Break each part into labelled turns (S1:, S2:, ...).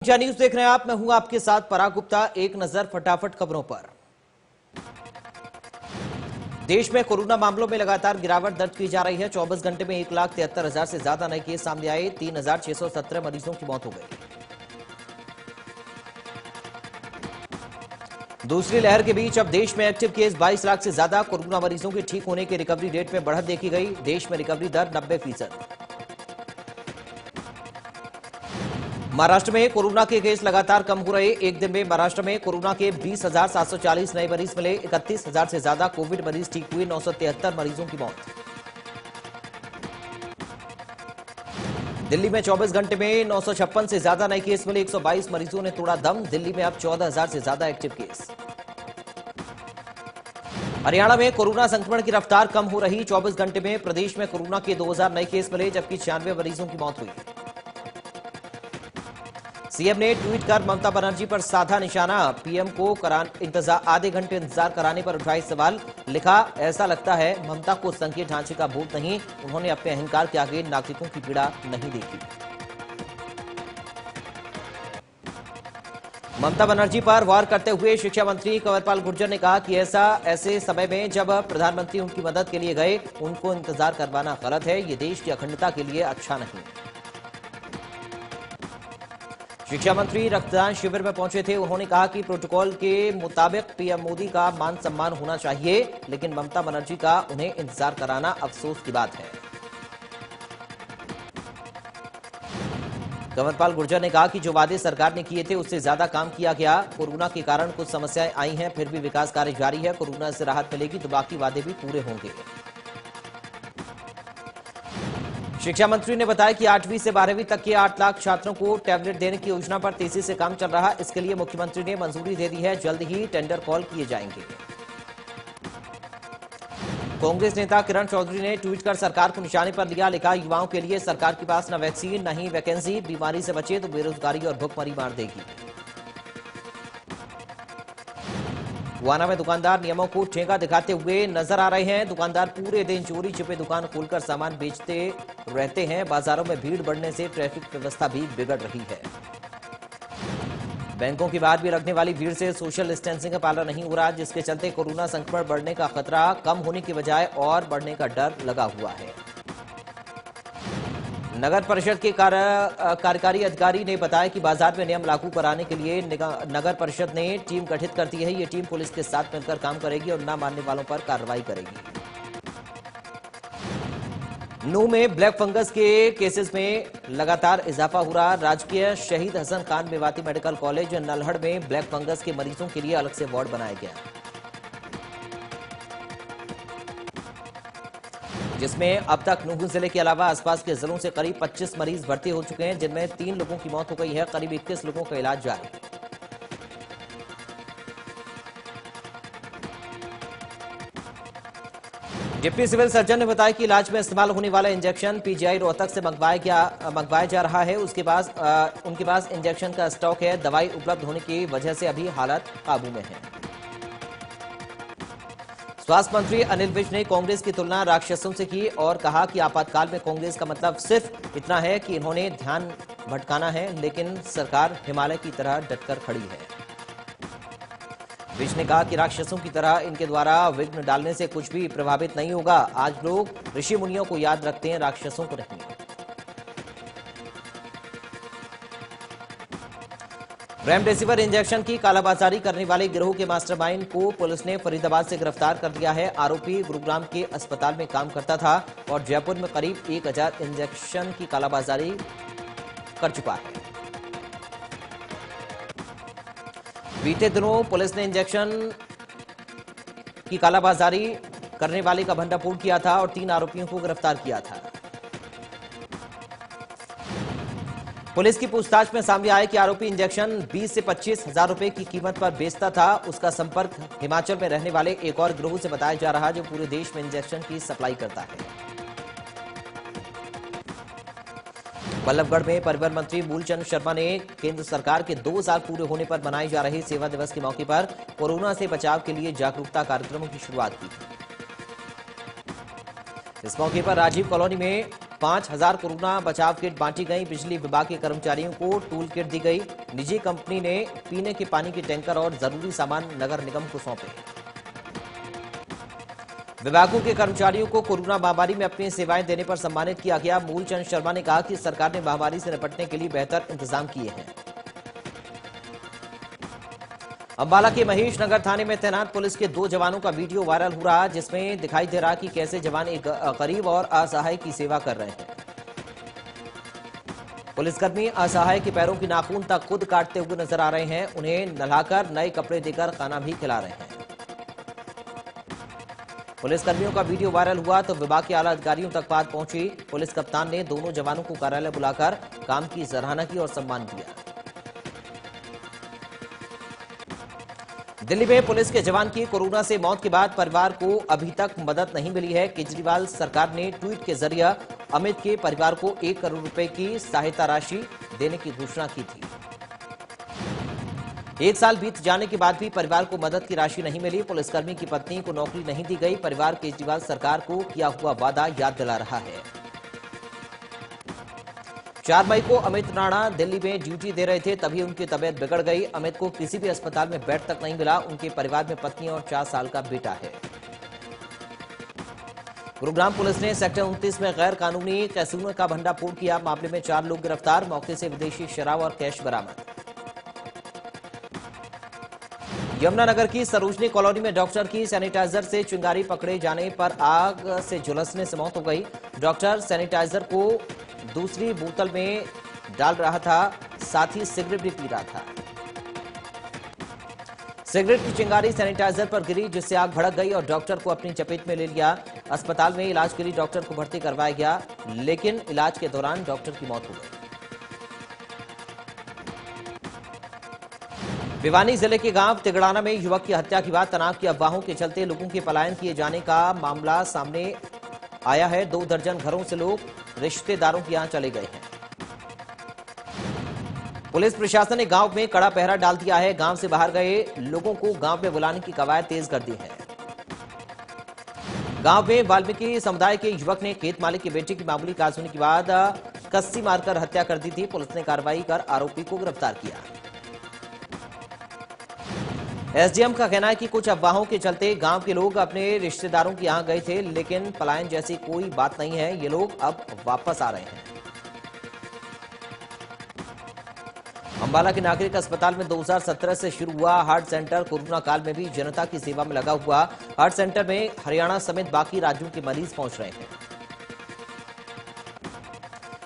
S1: India news देख रहे हैं आप। मैं हूं आपके साथ पराग गुप्ता। एक नजर फटाफट खबरों पर। देश में कोरोना मामलों में लगातार गिरावट दर्ज की जा रही है। 24 घंटे में 1,73,000 से ज्यादा नए केस सामने आए। 3,617 मरीजों की मौत हो गई। दूसरी लहर के बीच अब देश में एक्टिव केस 22 लाख से ज्यादा। कोरोना मरीजों के ठीक होने की रिकवरी रेट में बढ़त देखी गई। देश में रिकवरी दर 90%। महाराष्ट्र में कोरोना के केस लगातार कम हो रहे। एक दिन में महाराष्ट्र में कोरोना के 20,740 नए मरीज मिले। 31,000 से ज्यादा कोविड मरीज ठीक हुए। 973 मरीजों की मौत। दिल्ली में 24 घंटे में 956 से ज्यादा नए केस मिले। 122 मरीजों ने तोड़ा दम। दिल्ली में अब 14,000 से ज्यादा एक्टिव केस। हरियाणा में कोरोना संक्रमण की रफ्तार कम हो रही। 24 घंटे में प्रदेश में कोरोना के 2,000 नए केस मिले, जबकि 96 मरीजों की मौत हुई। सीएम ने ट्वीट कर ममता बनर्जी पर साधा निशाना। पीएम को आधे घंटे इंतजार कराने पर उठाए सवाल। लिखा, ऐसा लगता है ममता को संघीय ढांचे का भूत नहीं। उन्होंने अपने अहंकार के आगे नागरिकों की पीड़ा नहीं देखी। ममता बनर्जी पर वार करते हुए शिक्षा मंत्री कंवरपाल गुर्जर ने कहा कि ऐसे समय में जब प्रधानमंत्री उनकी मदद के लिए गए, उनको इंतजार करवाना गलत है। ये देश की अखंडता के लिए अच्छा नहीं। शिक्षा मंत्री रक्तदान शिविर में पहुंचे थे। उन्होंने कहा कि प्रोटोकॉल के मुताबिक पीएम मोदी का मान सम्मान होना चाहिए, लेकिन ममता बनर्जी का उन्हें इंतजार कराना अफसोस की बात है। कंवरपाल गुर्जर ने कहा कि जो वादे सरकार ने किए थे उससे ज्यादा काम किया गया। कोरोना के कारण कुछ समस्याएं आई हैं, फिर भी विकास कार्य जारी है। कोरोना से राहत मिलेगी तो बाकी वादे भी पूरे होंगे। शिक्षा मंत्री ने बताया कि 8वीं से 12वीं तक के 8 लाख छात्रों को टैबलेट देने की योजना पर तेजी से काम चल रहा है। इसके लिए मुख्यमंत्री ने मंजूरी दे दी है। जल्द ही टेंडर कॉल किए जाएंगे। कांग्रेस नेता किरण चौधरी ने ट्वीट कर सरकार को निशाने पर लिया। लिखा, युवाओं के लिए सरकार के पास न वैक्सीन न ही वैकेंसी। बीमारी से बचे तो बेरोजगारी और भुखमरी मार देगी। गुआना में दुकानदार नियमों को ठेंगा दिखाते हुए नजर आ रहे हैं। दुकानदार पूरे दिन चोरी छिपे दुकान खोलकर सामान बेचते रहते हैं। बाजारों में भीड़ बढ़ने से ट्रैफिक व्यवस्था भी बिगड़ रही है। बैंकों के बाहर भी रखने वाली भीड़ से सोशल डिस्टेंसिंग का पालन नहीं हो रहा, जिसके चलते कोरोना संक्रमण बढ़ने का खतरा कम होने की बजाय और बढ़ने का डर लगा हुआ है। नगर परिषद के कार्यकारी अधिकारी ने बताया कि बाजार में नियम लागू कराने के लिए नगर परिषद ने टीम गठित कर दी है। ये टीम पुलिस के साथ मिलकर काम करेगी और न मानने वालों पर कार्रवाई करेगी। नूंह में ब्लैक फंगस के केसेस में लगातार इजाफा हो रहा। राजकीय शहीद हसन खान मेवाती मेडिकल कॉलेज नल्हड़ में ब्लैक फंगस के मरीजों के लिए अलग से वार्ड बनाया गया, जिसमें अब तक नूंह जिले के अलावा आसपास के जिलों से करीब 25 मरीज भर्ती हो चुके हैं, जिनमें 3 लोगों की मौत हो गई है। करीब 21 लोगों का इलाज जारी है। डिप्टी सिविल सर्जन ने बताया कि इलाज में इस्तेमाल होने वाला इंजेक्शन पीजीआई रोहतक से मंगवाया जा रहा है। उनके पास इंजेक्शन का स्टॉक है। दवाई उपलब्ध होने की वजह से अभी हालात काबू में है। स्वास्थ्य मंत्री अनिल विज ने कांग्रेस की तुलना राक्षसों से की और कहा कि आपातकाल में कांग्रेस का मतलब सिर्फ इतना है कि इन्होंने ध्यान भटकाना है, लेकिन सरकार हिमालय की तरह डटकर खड़ी है। विज ने कहा कि राक्षसों की तरह इनके द्वारा विघ्न डालने से कुछ भी प्रभावित नहीं होगा। आज लोग ऋषि मुनियों को याद रखते हैं, राक्षसों को नहीं। रेमडेसिविर इंजेक्शन की कालाबाजारी करने वाले गिरोह के मास्टरमाइंड को पुलिस ने फरीदाबाद से गिरफ्तार कर लिया है। आरोपी गुरुग्राम के अस्पताल में काम करता था और जयपुर में करीब 1,000 इंजेक्शन की कालाबाजारी कर चुका है। बीते दिनों पुलिस ने इंजेक्शन की कालाबाजारी करने वाले का भंडाफोड़ किया था और 3 आरोपियों को गिरफ्तार किया था। पुलिस की पूछताछ में सामने आया कि आरोपी इंजेक्शन 20 से 25 हजार रुपए की कीमत पर बेचता था। उसका संपर्क हिमाचल में रहने वाले एक और गिरोह से बताया जा रहा है, जो पूरे देश में इंजेक्शन की सप्लाई करता है। बल्लभगढ़ में परिवहन मंत्री मूलचंद शर्मा ने केंद्र सरकार के 2 साल पूरे होने पर मनाए जा रहे सेवा दिवस के मौके पर कोरोना से बचाव के लिए जागरूकता कार्यक्रमों की शुरुआत की। इस मौके पर राजीव कॉलोनी में 5,000 कोरोना बचाव किट बांटी गई। बिजली विभाग के कर्मचारियों को टूल किट दी गई। निजी कंपनी ने पीने के पानी के टैंकर और जरूरी सामान नगर निगम को सौंपे। विभागों के कर्मचारियों को कोरोना महामारी में अपनी सेवाएं देने पर सम्मानित किया गया। मूलचंद शर्मा ने कहा कि सरकार ने महामारी से निपटने के लिए बेहतर इंतजाम किए हैं। अंबाला के महेश नगर थाने में तैनात पुलिस के 2 जवानों का वीडियो वायरल हो रहा, जिसमें दिखाई दे रहा कि कैसे जवान एक गरीब और असहाय की सेवा कर रहे हैं। पुलिसकर्मी असहाय के पैरों की नाखून तक खुद काटते हुए नजर आ रहे हैं। उन्हें नहलाकर नए कपड़े देकर खाना भी खिला रहे हैं। पुलिसकर्मियों का वीडियो वायरल हुआ तो विभाग के आला अधिकारियों तक बात पहुंची। पुलिस कप्तान ने दोनों जवानों को कार्यालय बुलाकर काम की सराहना की और सम्मान दिया। दिल्ली में पुलिस के जवान की कोरोना से मौत के बाद परिवार को अभी तक मदद नहीं मिली है। केजरीवाल सरकार ने ट्वीट के जरिए अमित के परिवार को 1 करोड़ रुपए की सहायता राशि देने की घोषणा की थी। 1 साल बीत जाने के बाद भी परिवार को मदद की राशि नहीं मिली। पुलिसकर्मी की पत्नी को नौकरी नहीं दी गई। परिवार केजरीवाल सरकार को किया हुआ वादा याद दिला रहा है। 4 मई को अमित राणा दिल्ली में ड्यूटी दे रहे थे, तभी उनकी तबीयत बिगड़ गई। अमित को किसी भी अस्पताल में बेड तक नहीं मिला। उनके परिवार में पत्नी और 4 साल का बेटा है। गुरुग्राम पुलिस ने सेक्टर 29 में गैर कानूनी कैसीनो का भंडाफोड़ किया। मामले में 4 लोग गिरफ्तार। मौके से विदेशी शराब और कैश बरामद। यमुनानगर की सरोजनी कॉलोनी में डॉक्टर की सैनिटाइजर से चिंगारी पकड़े जाने पर आग से झुलसने से मौत हो गई। डॉक्टर सैनिटाइजर को दूसरी बोतल में डाल रहा था, साथ ही सिगरेट भी पी रहा था। सिगरेट की चिंगारी सैनिटाइजर पर गिरी, जिससे आग भड़क गई और डॉक्टर को अपनी चपेट में ले लिया। अस्पताल में इलाज के लिए डॉक्टर को भर्ती करवाया गया, लेकिन इलाज के दौरान डॉक्टर की मौत हो गई। भिवानी जिले के गांव तिगड़ाना में युवक की हत्या के बाद तनाव की अफवाहों के चलते लोगों के पलायन किए जाने का मामला सामने आया है। 2 दर्जन घरों से लोग रिश्तेदारों के यहां चले गए हैं। पुलिस प्रशासन ने गांव में कड़ा पहरा डाल दिया है। गांव से बाहर गए लोगों को गांव में बुलाने की कवायद तेज कर दी है। गांव में वाल्मीकि समुदाय के युवक ने खेत मालिक की बेटी की मामूली कानसूनी के बाद कस्सी मारकर हत्या कर दी थी। पुलिस ने कार्रवाई कर आरोपी को गिरफ्तार किया। एसडीएम का कहना है कि कुछ अफवाहों के चलते गांव के लोग अपने रिश्तेदारों के यहां गए थे, लेकिन पलायन जैसी कोई बात नहीं है। ये लोग अब वापस आ रहे हैं। अंबाला के नागरिक अस्पताल में 2017 से शुरू हुआ हार्ट सेंटर कोरोना काल में भी जनता की सेवा में लगा हुआ। हार्ट सेंटर में हरियाणा समेत बाकी राज्यों के मरीज पहुंच रहे हैं।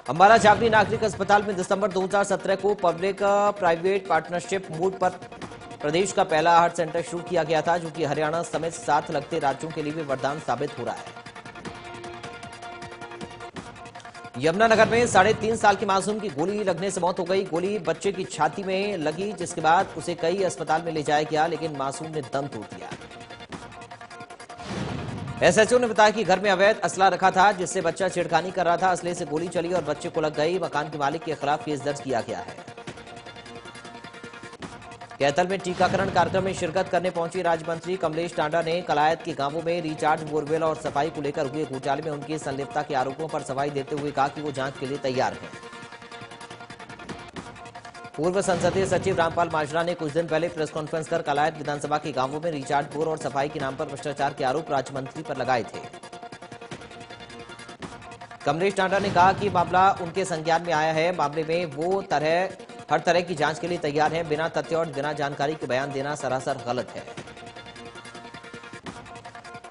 S1: अंबाला जावली नागरिक अस्पताल में दिसंबर 2017 को पब्लिक प्राइवेट पार्टनरशिप मोड पर प्रदेश का पहला हार्ट सेंटर शुरू किया गया था, जो कि हरियाणा समेत साथ लगते राज्यों के लिए भी वरदान साबित हो रहा है। यमुनानगर में 3.5 साल की मासूम की गोली लगने से मौत हो गई। गोली बच्चे की छाती में लगी, जिसके बाद उसे कई अस्पताल में ले जाया गया, लेकिन मासूम ने दम तोड़ दिया। एसएचओ ने बताया कि घर में अवैध असला रखा था, जिससे बच्चा छेड़खानी कर रहा था। असले से गोली चली और बच्चे को लग गई। मकान के मालिक के खिलाफ केस दर्ज किया गया है। कैथल में टीकाकरण कार्यक्रम में शिरकत करने पहुंची राज्य मंत्री कमलेश टांडा ने कलायत के गांवों में रिचार्ज बोरवेल और सफाई को लेकर हुए घोटाले में उनकी संलिप्तता के आरोपों पर सफाई देते हुए कहा कि वो जांच के लिए तैयार हैं। पूर्व संसदीय सचिव रामपाल माजरा ने कुछ दिन पहले प्रेस कॉन्फ्रेंस कर कलायत विधानसभा के गांवों में रिचार्ज बोर और सफाई के नाम पर भ्रष्टाचार के आरोप राज्य मंत्री पर लगाए थे। कमलेश टांडा ने कहा कि मामला उनके संज्ञान में आया है। मामले में वो हर तरह की जांच के लिए तैयार हैं। बिना तथ्य और बिना जानकारी के बयान देना सरासर गलत है।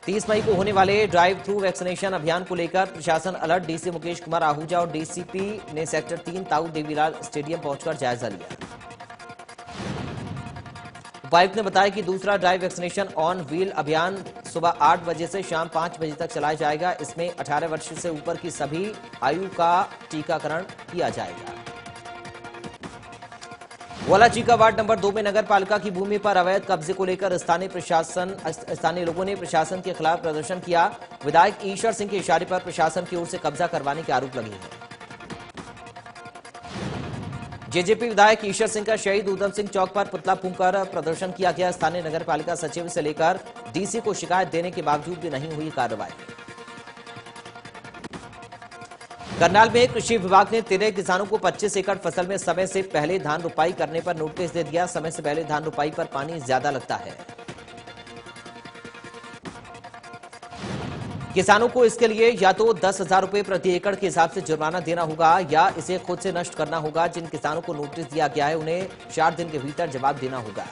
S1: 30 मई को होने वाले ड्राइव थ्रू वैक्सीनेशन अभियान को लेकर प्रशासन अलर्ट। डीसी मुकेश कुमार आहूजा और डीसीपी ने सेक्टर 3 ताऊ देवीलाल स्टेडियम पहुंचकर जायजा लिया। उपायुक्त ने बताया कि दूसरा ड्राइव वैक्सीनेशन ऑन व्हील अभियान सुबह 8 बजे से शाम 5 बजे तक चलाया जाएगा। इसमें 18 वर्ष से ऊपर की सभी आयु का टीकाकरण किया जाएगा। वालाचीका वार्ड नंबर 2 में नगर पालिका की भूमि पर अवैध कब्जे को लेकर स्थानीय लोगों ने प्रशासन के खिलाफ प्रदर्शन किया। विधायक ईश्वर सिंह के इशारे पर प्रशासन की ओर से कब्जा करवाने के आरोप लगे हैं। जेजेपी विधायक ईश्वर सिंह का शहीद उधम सिंह चौक पर पुतला फूंककर प्रदर्शन किया गया। स्थानीय नगर पालिका सचिव से लेकर डीसी को शिकायत देने के बावजूद भी नहीं हुई कार्रवाई। करनाल में कृषि विभाग ने 13 किसानों को 25 एकड़ फसल में समय से पहले धान रुपाई करने पर नोटिस दे दिया। समय से पहले धान रुपाई पर पानी ज्यादा लगता है। किसानों को इसके लिए या तो 10,000 रुपए प्रति एकड़ के हिसाब से जुर्माना देना होगा या इसे खुद से नष्ट करना होगा। जिन किसानों को नोटिस दिया गया है उन्हें 4 दिन के भीतर जवाब देना होगा।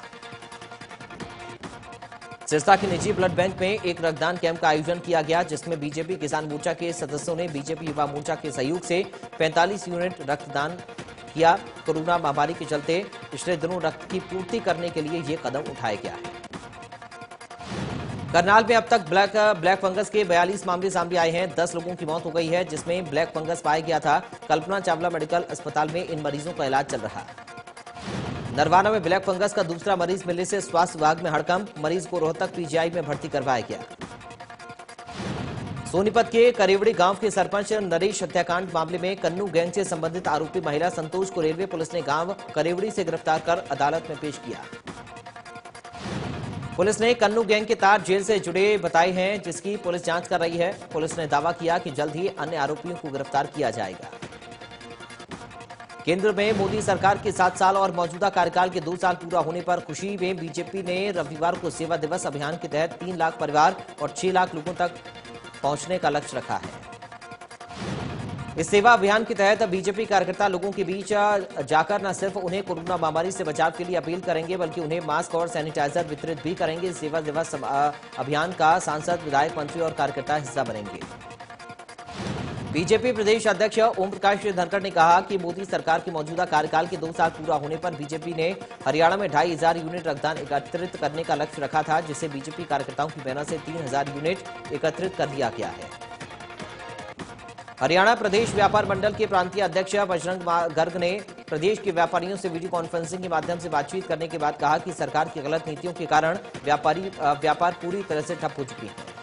S1: सिरसा के निजी ब्लड बैंक में एक रक्तदान कैंप का आयोजन किया गया, जिसमें बीजेपी किसान मोर्चा के सदस्यों ने बीजेपी युवा मोर्चा के सहयोग से 45 यूनिट रक्तदान किया। कोरोना महामारी के चलते पिछले दिनों रक्त की पूर्ति करने के लिए यह कदम उठाया गया है। करनाल में अब तक ब्लैक फंगस के 42 मामले सामने आए हैं। 10 लोगों की मौत हो गई है, जिसमें ब्लैक फंगस पाया गया था। कल्पना चावला मेडिकल अस्पताल में इन मरीजों का इलाज चल रहा है। नरवाना में ब्लैक फंगस का दूसरा मरीज मिलने से स्वास्थ्य विभाग में हड़कंप। मरीज को रोहतक पीजीआई में भर्ती करवाया गया। सोनीपत के करेवड़ी गांव के सरपंच नरेश हत्याकांड मामले में कन्नू गैंग से संबंधित आरोपी महिला संतोष को रेलवे पुलिस ने गांव करेवड़ी से गिरफ्तार कर अदालत में पेश किया। पुलिस ने कन्नू गैंग के तार जेल से जुड़े बताए हैं, जिसकी पुलिस जांच कर रही है। पुलिस ने दावा किया कि जल्द ही अन्य आरोपियों को गिरफ्तार किया जाएगा। केंद्र में मोदी सरकार के 7 साल और मौजूदा कार्यकाल के 2 साल पूरा होने पर खुशी में बीजेपी ने रविवार को सेवा दिवस अभियान के तहत 3 लाख परिवार और 6 लाख लोगों तक पहुंचने का लक्ष्य रखा है। इस सेवा अभियान के तहत बीजेपी कार्यकर्ता लोगों के बीच जाकर न सिर्फ उन्हें कोरोना महामारी से बचाव के लिए अपील करेंगे, बल्कि उन्हें मास्क और सैनिटाइजर वितरित भी करेंगे। सेवा दिवस अभियान का सांसद, विधायक, मंत्री और कार्यकर्ता हिस्सा बनेंगे। बीजेपी प्रदेश अध्यक्ष ओम प्रकाश धनखड़ ने कहा कि मोदी सरकार के मौजूदा कार्यकाल के 2 साल पूरा होने पर बीजेपी ने हरियाणा में 2,500 यूनिट रक्तदान एकत्रित करने का लक्ष्य रखा था, जिसे बीजेपी कार्यकर्ताओं की मेहनत से 3,000 यूनिट एकत्रित कर दिया गया है। हरियाणा प्रदेश व्यापार मंडल के प्रांतीय अध्यक्ष बजरंग गर्ग ने प्रदेश के व्यापारियों से वीडियो कॉन्फ्रेंसिंग के माध्यम से बातचीत करने के बाद कहा कि सरकार की गलत नीतियों के कारण व्यापार पूरी तरह से ठप हो चुकी है।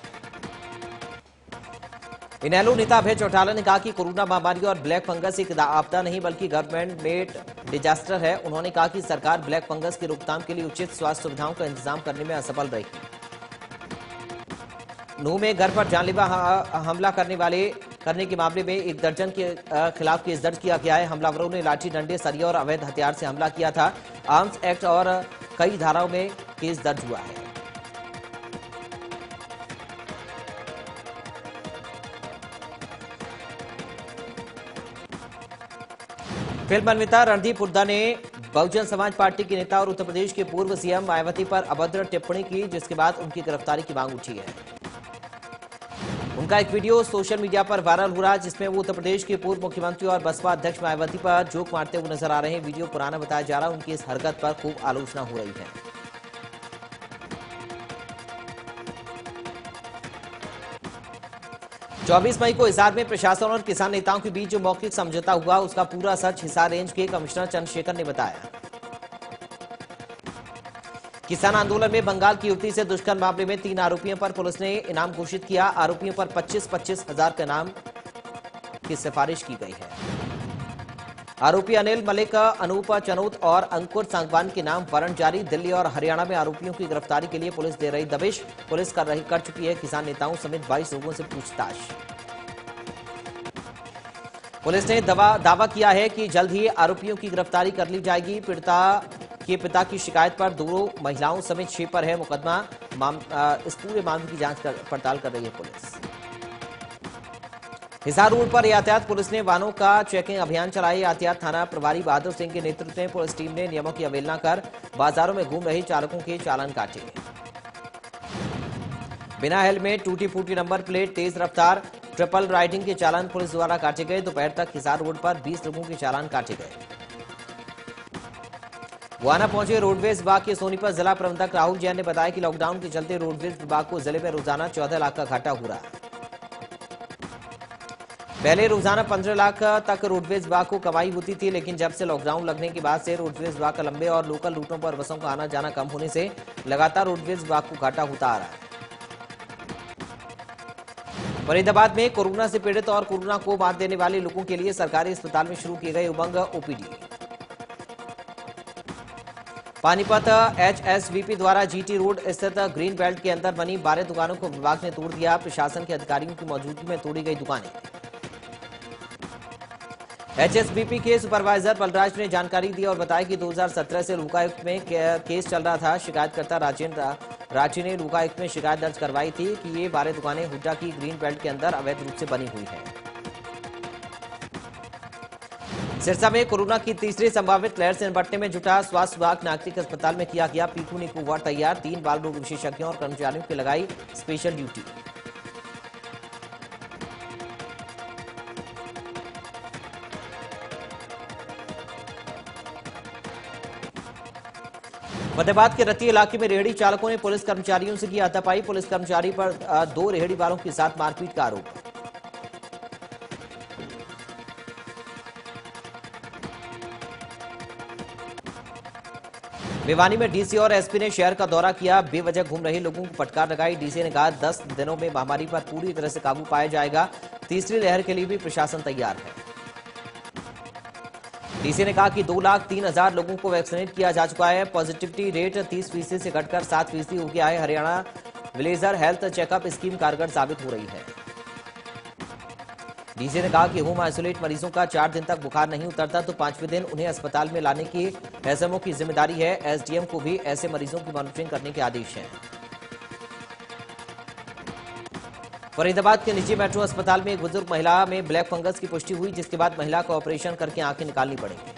S1: इनेलो नेता अभय चौटाला ने कहा कि कोरोना महामारी और ब्लैक फंगस एक आपदा नहीं बल्कि गवर्नमेंट मेड डिजास्टर है। उन्होंने कहा कि सरकार ब्लैक फंगस की रोकथाम के लिए उचित स्वास्थ्य सुविधाओं का इंतजाम करने में असफल रही। नूह में घर पर जानलेवा हमला करने के मामले में 1 दर्जन के खिलाफ केस दर्ज किया गया है। हमलावरों ने लाठी, डंडे, सरिया और अवैध हथियार से हमला किया था। आर्म्स एक्ट और कई धाराओं में केस दर्ज हुआ है। फिल्म अभिनेता रणदीप हुड्डा ने बहुजन समाज पार्टी के नेता और उत्तर प्रदेश के पूर्व सीएम मायावती पर अभद्र टिप्पणी की, जिसके बाद उनकी गिरफ्तारी की मांग उठी है। उनका एक वीडियो सोशल मीडिया पर वायरल हो रहा है, जिसमें वो उत्तर प्रदेश के पूर्व मुख्यमंत्री और बसपा अध्यक्ष मायावती पर जोक मारते हुए नजर आ रहे हैं। वीडियो पुराना बताया जा रहा है। उनकी इस हरकत पर खूब आलोचना हो रही है। चौबीस मई को हिसार में प्रशासन और किसान नेताओं के बीच जो मौखिक समझौता हुआ, उसका पूरा सच हिसार रेंज के कमिश्नर चंद्रशेखर ने बताया। किसान आंदोलन में बंगाल की युवती से दुष्कर्म मामले में 3 आरोपियों पर पुलिस ने इनाम घोषित किया। आरोपियों पर 25-25 हजार का इनाम की सिफारिश की गई है। आरोपी अनिल मलिक, अनूप चनोत और अंकुर सांगवान के नाम वारंट जारी। दिल्ली और हरियाणा में आरोपियों की गिरफ्तारी के लिए पुलिस दे रही दबिश। पुलिस कर चुकी है किसान नेताओं समेत 22 लोगों से पूछताछ। पुलिस ने दावा किया है कि जल्द ही आरोपियों की गिरफ्तारी कर ली जाएगी। पीड़िता के पिता की शिकायत पर 2 महिलाओं समेत 6 पर है मुकदमा। इस पूरे मामले की जांच पड़ताल कर रही है पुलिस। हिसार रोड पर यातायात पुलिस ने वाहनों का चेकिंग अभियान चलाया। यातायात थाना प्रभारी बहादुर सिंह के नेतृत्व में पुलिस टीम ने नियमों की अवहेलना कर बाजारों में घूम रहे चालकों के चालान काटे। बिना हेलमेट, टूटी फूटी नंबर प्लेट, तेज रफ्तार, ट्रिपल राइडिंग के चालान पुलिस द्वारा काटे गए। दोपहर तक हिसार रोड पर 20 लोगों के चालान काटे गए। गुआना पहुंचे रोडवेज विभाग के सोनीपत जिला प्रबंधक राहुल जैन ने बताया कि लॉकडाउन के चलते रोडवेज विभाग को जिले में रोजाना 14 लाख का घाटा हो रहा है। पहले रोजाना 15 लाख तक रोडवेज विभाग को कमाई होती थी, लेकिन जब से लॉकडाउन लगने के बाद से रोडवेज विभाग का लंबे और लोकल रूटों पर बसों का आना जाना कम होने से लगातार रोडवेज विभाग को घाटा होता आ रहा है। फरीदाबाद में कोरोना से पीड़ित और कोरोना को मात देने वाले लोगों के लिए सरकारी अस्पताल में शुरू किए गए उमंग ओपीडी। पानीपत एचएसवीपी द्वारा जीटी रोड स्थित ग्रीन बेल्ट के अंदर बनी 12 दुकानों को विभाग ने तोड़ दिया। प्रशासन के अधिकारियों की मौजूदगी में तोड़ी गई दुकानें। एचएसबीपी के सुपरवाइजर बलराज ने जानकारी दी और बताया कि 2017 से लोकायुक्त में केस चल रहा था। शिकायतकर्ता रांची ने लोकायुक्त में शिकायत दर्ज करवाई थी कि ये 12 दुकानें हुड्डा की ग्रीन बेल्ट के अंदर अवैध रूप से बनी हुई हैं। सिरसा में कोरोना की तीसरी संभावित लहर से निपटने में जुटा स्वास्थ्य विभाग। नागरिक अस्पताल में किया गया पीकू नीकू वार्ड तैयार। 3 बाल रोग विशेषज्ञों और कर्मचारियों की लगाई स्पेशल ड्यूटी। फतेहाबाद के रत्ती इलाके में रेहड़ी चालकों ने पुलिस कर्मचारियों से की हाथापाई। पुलिस कर्मचारी पर 2 रेहड़ी वालों के साथ मारपीट का आरोप। भिवानी में डीसी और एसपी ने शहर का दौरा किया। बेवजह घूम रहे लोगों को फटकार लगाई। डीसी ने कहा 10 दिनों में महामारी पर पूरी तरह से काबू पाया जाएगा। तीसरी लहर के लिए भी प्रशासन तैयार है। डीसी ने कहा कि 2,03,000 लोगों को वैक्सीनेट किया जा चुका है। पॉजिटिविटी रेट 30% से घटकर 7% हो गया है। Haryana villager health checkup scheme कारगर साबित हो रही है। डीसी ने कहा कि होम आइसोलेट मरीजों का 4 दिन तक बुखार नहीं उतरता तो 5वें दिन उन्हें अस्पताल में लाने की एसएमओ की जिम्मेदारी है। एसडीएम को भी ऐसे मरीजों की मॉनिटरिंग करने के आदेश हैं। फरीदाबाद के निजी मेट्रो अस्पताल में एक बुजुर्ग महिला में ब्लैक फंगस की पुष्टि हुई, जिसके बाद महिला को ऑपरेशन करके आंखें निकालनी पड़ेंगी।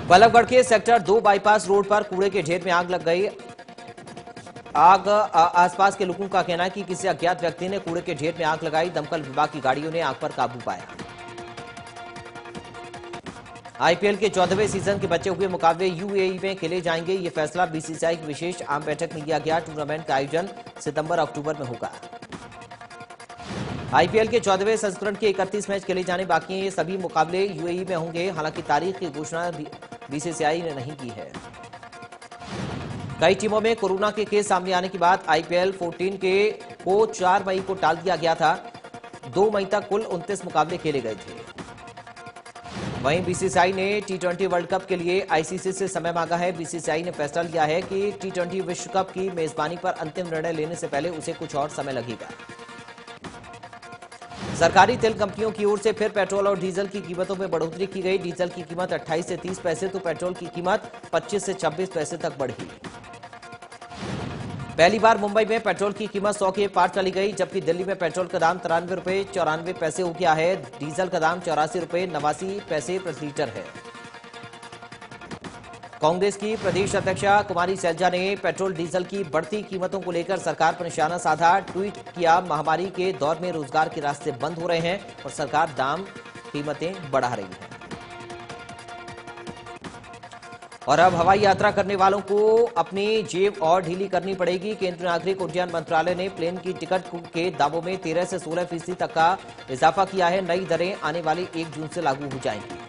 S1: बल्लभगढ़ के सेक्टर 2 बाईपास रोड पर कूड़े के ढेर में आग लग गई। आसपास के लोगों का कहना है कि किसी अज्ञात व्यक्ति ने कूड़े के ढेर में आग लगाई। दमकल विभाग की गाड़ियों ने आग पर काबू पाया। आईपीएल के 14वें सीजन के बचे हुए मुकाबले यूएई में खेले जाएंगे। ये फैसला बीसीसीआई की विशेष आम बैठक में लिया गया। टूर्नामेंट का आयोजन सितंबर-अक्टूबर में होगा। आईपीएल के 14वें संस्करण के 31 मैच खेले जाने बाकी हैं। ये सभी मुकाबले यूएई में होंगे। हालांकि तारीख की घोषणा बीसीसीआई ने नहीं की है। कई टीमों में कोरोना के केस सामने आने के बाद आईपीएल 14 को 4 मई को टाल दिया गया था। 2 मई तक कुल 29 मुकाबले खेले गए थे। वहीं बीसीसीआई ने टी20 वर्ल्ड कप के लिए आईसीसी से समय मांगा है। बीसीसीआई ने फैसला लिया है कि टी20 विश्व कप की मेजबानी पर अंतिम निर्णय लेने से पहले उसे कुछ और समय लगेगा। सरकारी तेल कंपनियों की ओर से फिर पेट्रोल और डीजल की कीमतों में बढ़ोतरी की गई। डीजल की कीमत 28 से 30 पैसे तो पेट्रोल की कीमत 25 से 26 पैसे तक बढ़ी। पहली बार मुंबई में पेट्रोल की कीमत 100 के पार चली गई, जबकि दिल्ली में पेट्रोल का दाम 93 रुपये 94 पैसे हो गया है। डीजल का दाम 84 रुपये 89 पैसे प्रति लीटर है। कांग्रेस की प्रदेश अध्यक्षा कुमारी सैलजा ने पेट्रोल डीजल की बढ़ती कीमतों को लेकर सरकार पर निशाना साधा। ट्वीट किया, महामारी के दौर में रोजगार के रास्ते बंद हो रहे हैं और सरकार दाम कीमतें बढ़ा रही है। और अब हवाई यात्रा करने वालों को अपनी जेब और ढीली करनी पड़ेगी। केंद्रीय नागरिक उड्डयन मंत्रालय ने प्लेन की टिकट के दामों में 13 से 16% तक का इजाफा किया है। नई दरें आने वाली 1 जून से लागू हो जाएंगी।